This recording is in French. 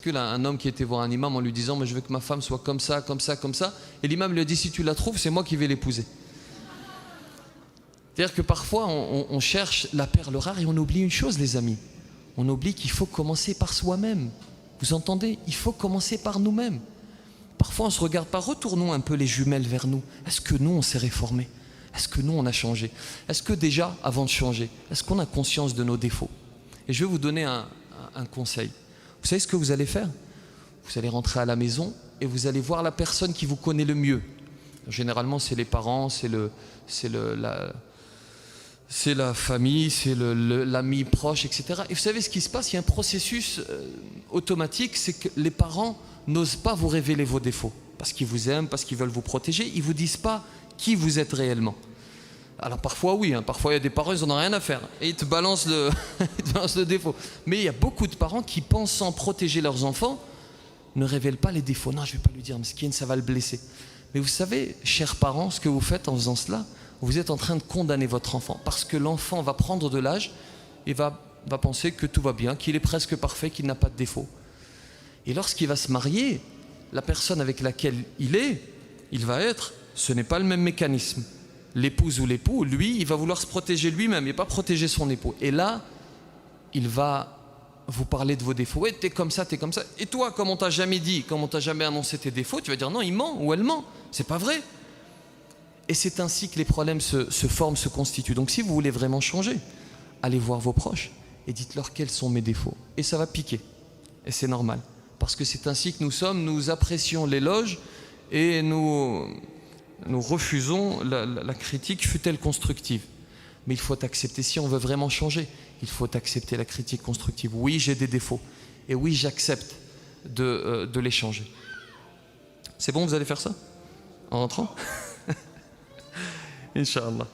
ridicule, un homme qui était voir un imam en lui disant « mais je veux que ma femme soit comme ça, comme ça, comme ça ». Et l'imam lui a dit « si tu la trouves, c'est moi qui vais l'épouser ». C'est-à-dire que parfois, on cherche la perle rare et on oublie une chose, les amis. On oublie qu'il faut commencer par soi-même. Vous entendez? Il faut commencer par nous-mêmes. Parfois, on ne se regarde pas. Retournons un peu les jumelles vers nous. Est-ce que nous, on s'est réformé? Est-ce que nous, on a changé? Est-ce que déjà, avant de changer, est-ce qu'on a conscience de nos défauts? Et je vais vous donner un conseil. Vous savez ce que vous allez faire? Vous allez rentrer à la maison et vous allez voir la personne qui vous connaît le mieux. Généralement, c'est les parents, c'est la famille, c'est l'ami proche, etc. Et vous savez ce qui se passe? Il y a un processus automatique, c'est que les parents n'osent pas vous révéler vos défauts. Parce qu'ils vous aiment, parce qu'ils veulent vous protéger. Ils ne vous disent pas qui vous êtes réellement. Alors parfois oui, parfois il y a des parents, ils n'en ont rien à faire. Et ils te balancent le défaut. Mais il y a beaucoup de parents qui, pensant protéger leurs enfants, ne révèlent pas les défauts. Non, je ne vais pas lui dire, Mskine, ça va le blesser. Mais vous savez, chers parents, ce que vous faites en faisant cela, vous êtes en train de condamner votre enfant. Parce que l'enfant va prendre de l'âge et va penser que tout va bien, qu'il est presque parfait, qu'il n'a pas de défaut. Et lorsqu'il va se marier, la personne avec laquelle il va être, ce n'est pas le même mécanisme. L'épouse ou l'époux, lui, il va vouloir se protéger lui-même et pas protéger son époux. Et là, il va vous parler de vos défauts. Ouais, t'es comme ça, t'es comme ça. Et toi, comme on t'a jamais dit, comme on t'a jamais annoncé tes défauts, tu vas dire non, il ment ou elle ment. C'est pas vrai. Et c'est ainsi que les problèmes se forment, se constituent. Donc si vous voulez vraiment changer, allez voir vos proches et dites-leur quels sont mes défauts. Et ça va piquer. Et c'est normal. Parce que c'est ainsi que nous sommes, nous apprécions l'éloge et nous refusons la critique, fût-elle constructive. Mais il faut accepter, si on veut vraiment changer, il faut accepter la critique constructive. Oui, j'ai des défauts. Et oui, j'accepte de les changer. C'est bon, vous allez faire ça? En rentrant? Inch'Allah.